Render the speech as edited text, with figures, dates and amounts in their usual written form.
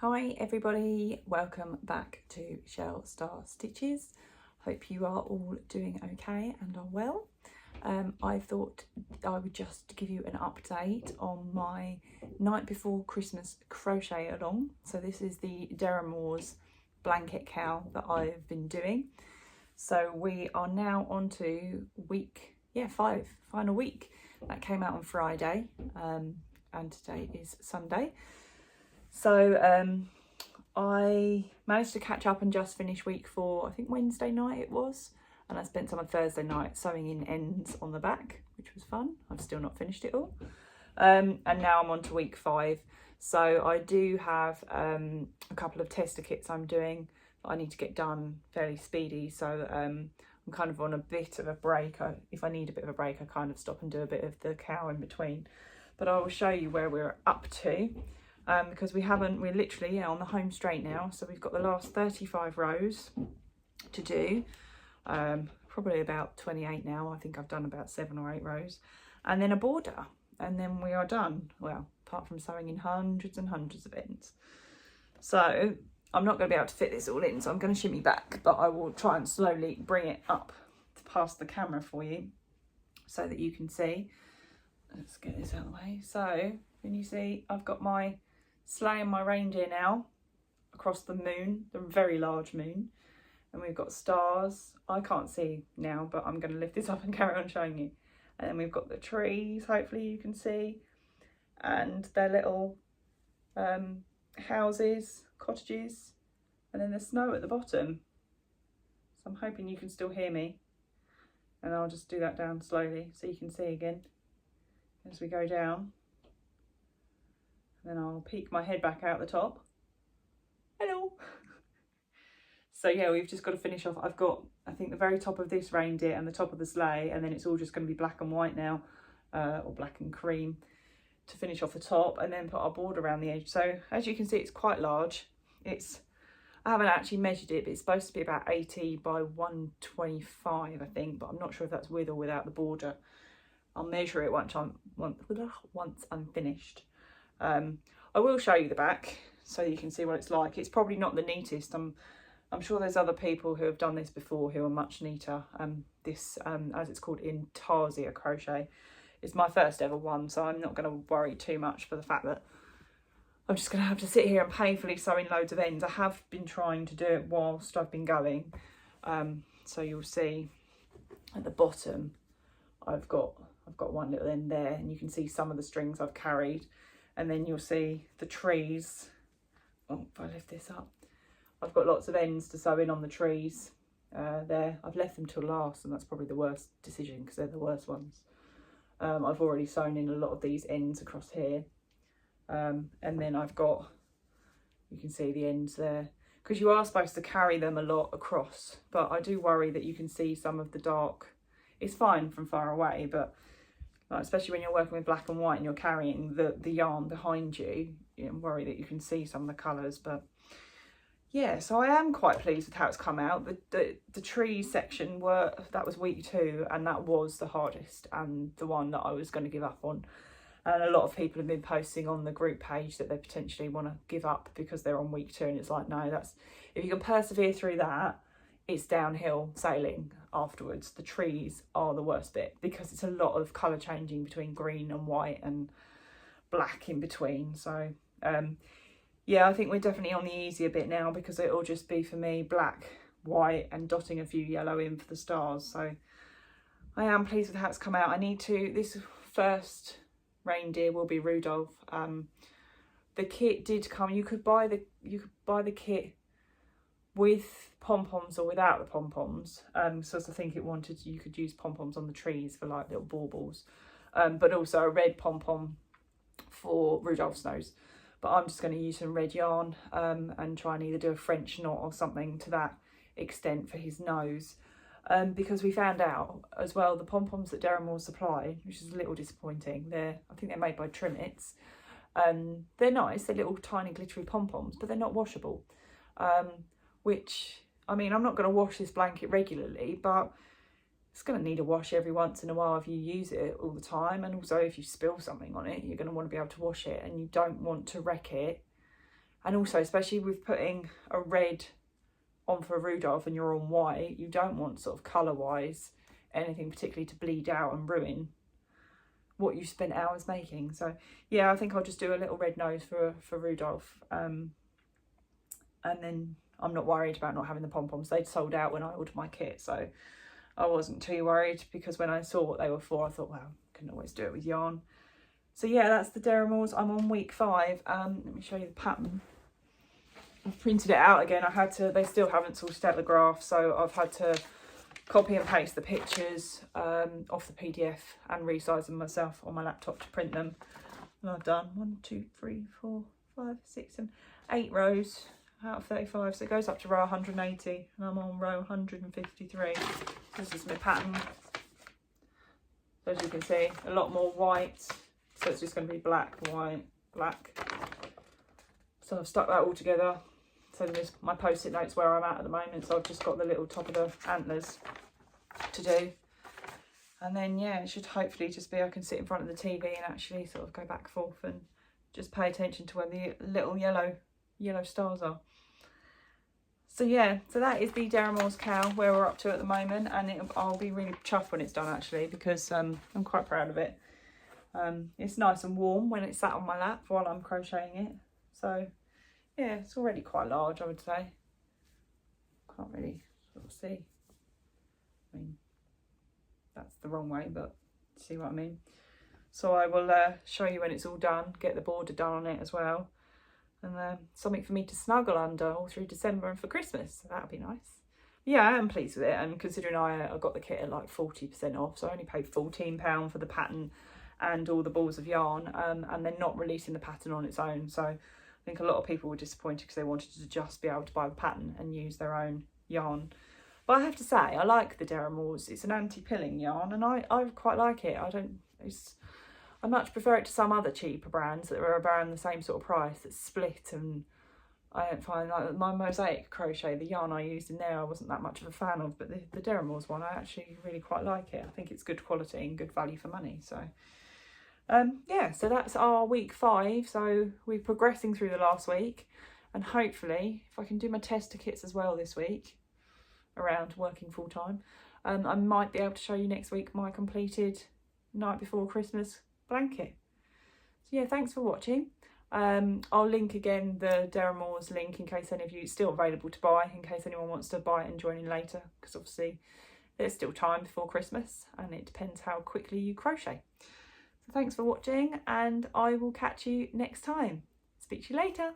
Hi everybody, welcome back to Shell Star Stitches. Hope you are all doing okay and are well. I thought I would just give you an update on my night before Christmas crochet along. So this is the Deramores blanket cowl that I've been doing. So we are now on to week 5, final week. That came out on Friday and today is Sunday. So I managed to catch up and just finish week 4, I think Wednesday night it was, and I spent some on Thursday night sewing in ends on the back, which was fun. I've still not finished it all. And now I'm on to week 5. So I do have a couple of tester kits I'm doing that I need to get done fairly speedy. So I'm kind of on a bit of a break. If I need a bit of a break, I kind of stop and do a bit of the cowl in between. But I will show you where we're up to. Because we're literally on the home straight now. So we've got the last 35 rows to do, probably about 28 now. I think I've done about 7 or 8 rows, and then a border, and then we are done. Well, apart from sewing in hundreds and hundreds of ends. So I'm not going to be able to fit this all in, so I'm going to shimmy back, but I will try and slowly bring it up past the camera for you so that you can see. Let's get this out of the way. So can you see I've got my sleigh and my reindeer now across the moon, the very large moon, and we've got stars. I can't see now, but I'm going to lift this up and carry on showing you. And then we've got the trees, hopefully you can see, and their little houses, cottages, and then the snow at the bottom. So I'm hoping you can still hear me, and I'll just do that down slowly so you can see again as we go down. Then I'll peek my head back out the top. Hello. So yeah, we've just got to finish off. I've got, I think, the very top of this reindeer and the top of the sleigh, and then it's all just going to be black and white now, or black and cream, to finish off the top, and then put our border around the edge. So as you can see, it's quite large. I haven't actually measured it, but it's supposed to be about 80 by 125, I think, but I'm not sure if that's with or without the border. I'll measure it once I'm finished. I will show you the back so you can see what it's like. It's probably not the neatest. I'm sure there's other people who have done this before who are much neater. This, as it's called, intarsia crochet, is my first ever one, so I'm not going to worry too much for the fact that I'm just going to have to sit here and painfully sew in loads of ends. I have been trying to do it whilst I've been going. So you'll see at the bottom I've got one little end there, and you can see some of the strings I've carried. And then you'll see the trees. Oh, if I lift this up, I've got lots of ends to sew in on the trees there. I've left them till last, and that's probably the worst decision because they're the worst ones. I've already sewn in a lot of these ends across here. And then I've got, you can see the ends there, because you are supposed to carry them a lot across, but I do worry that you can see some of the dark. It's fine from far away, but especially when you're working with black and white and you're carrying the yarn behind you, worry that you can see some of the colours. But yeah, so I am quite pleased with how it's come out. The tree section that was week 2, and that was the hardest and the one that I was going to give up on. And a lot of people have been posting on the group page that they potentially want to give up because they're on week 2, and it's like, no, if you can persevere through that, it's downhill sailing afterwards. The trees are the worst bit because it's a lot of colour changing between green and white and black in between. So yeah, I think we're definitely on the easier bit now, because it'll just be for me black, white, and dotting a few yellow in for the stars. So I am pleased with how it's come out. This first reindeer will be Rudolph. The kit did come. You could buy the kit with pom-poms or without the pom-poms, so I think you could use pom-poms on the trees for like little baubles, but also a red pom-pom for Rudolph's nose. But I'm just going to use some red yarn and try and either do a French knot or something to that extent for his nose, because we found out as well the pom-poms that Deramores supply, which is a little disappointing. I think they're made by Trimmets. They're nice, they're little tiny glittery pom-poms, but they're not washable. Which, I mean, I'm not going to wash this blanket regularly, but it's going to need a wash every once in a while if you use it all the time. And also if you spill something on it, you're going to want to be able to wash it, and you don't want to wreck it And also, especially with putting a red on for a Rudolph and you're on white, you don't want sort of colour wise anything particularly to bleed out and ruin what you spent hours making. So yeah, I think I'll just do a little red nose for Rudolph, and then I'm not worried about not having the pom-poms. They'd sold out when I ordered my kit, so I wasn't too worried, because when I saw what they were for, I thought, well, I can always do it with yarn. So yeah, that's the Deramores. I'm on week 5. Let me show you the pattern. I've printed it out again. I had to, they still haven't sorted out the graph, so I've had to copy and paste the pictures off the PDF and resize them myself on my laptop to print them. And I've done 1, 2, 3, 4, 5, 6, 7, 8 rows out of 35, so it goes up to row 180, and I'm on row 153. This is my pattern. So as you can see, a lot more white, so it's just going to be black, white, black. So I've stuck that all together. So there's my post-it notes where I'm at the moment, so I've just got the little top of the antlers to do. And then yeah, it should hopefully just be I can sit in front of the TV and actually sort of go back and forth and just pay attention to where the little yellow stars are. So yeah, so that is the Deramores cow where we're up to at the moment, and I'll be really chuffed when it's done actually, because I'm quite proud of it. It's nice and warm when it's sat on my lap while I'm crocheting it. So yeah, it's already quite large, I would say. Can't really sort of see. I mean, that's the wrong way, but see what I mean. So I will show you when it's all done, get the border done on it as well. And something for me to snuggle under all through December and for Christmas. So that'll be nice. Yeah, I am pleased with it. And considering I got the kit at like 40% off, so I only paid £14 for the pattern and all the balls of yarn, and they're not releasing the pattern on its own. So I think a lot of people were disappointed because they wanted to just be able to buy the pattern and use their own yarn. But I have to say, I like the Deramores. It's an anti-pilling yarn, and I quite like it. I much prefer it to some other cheaper brands that are around the same sort of price that's split, and I don't find, like my mosaic crochet, the yarn I used in there I wasn't that much of a fan of, but the Deramores one I actually really quite like it. I think it's good quality and good value for money. So yeah, so that's our week 5. So we're progressing through the last week, and hopefully if I can do my tester kits as well this week around working full time, I might be able to show you next week my completed night before Christmas blanket. So yeah, thanks for watching. I'll link again the Deramores link in case any of you, it's still available to buy in case anyone wants to buy it and join in later, because obviously there's still time before Christmas and it depends how quickly you crochet. So thanks for watching, and I will catch you next time. Speak to you later.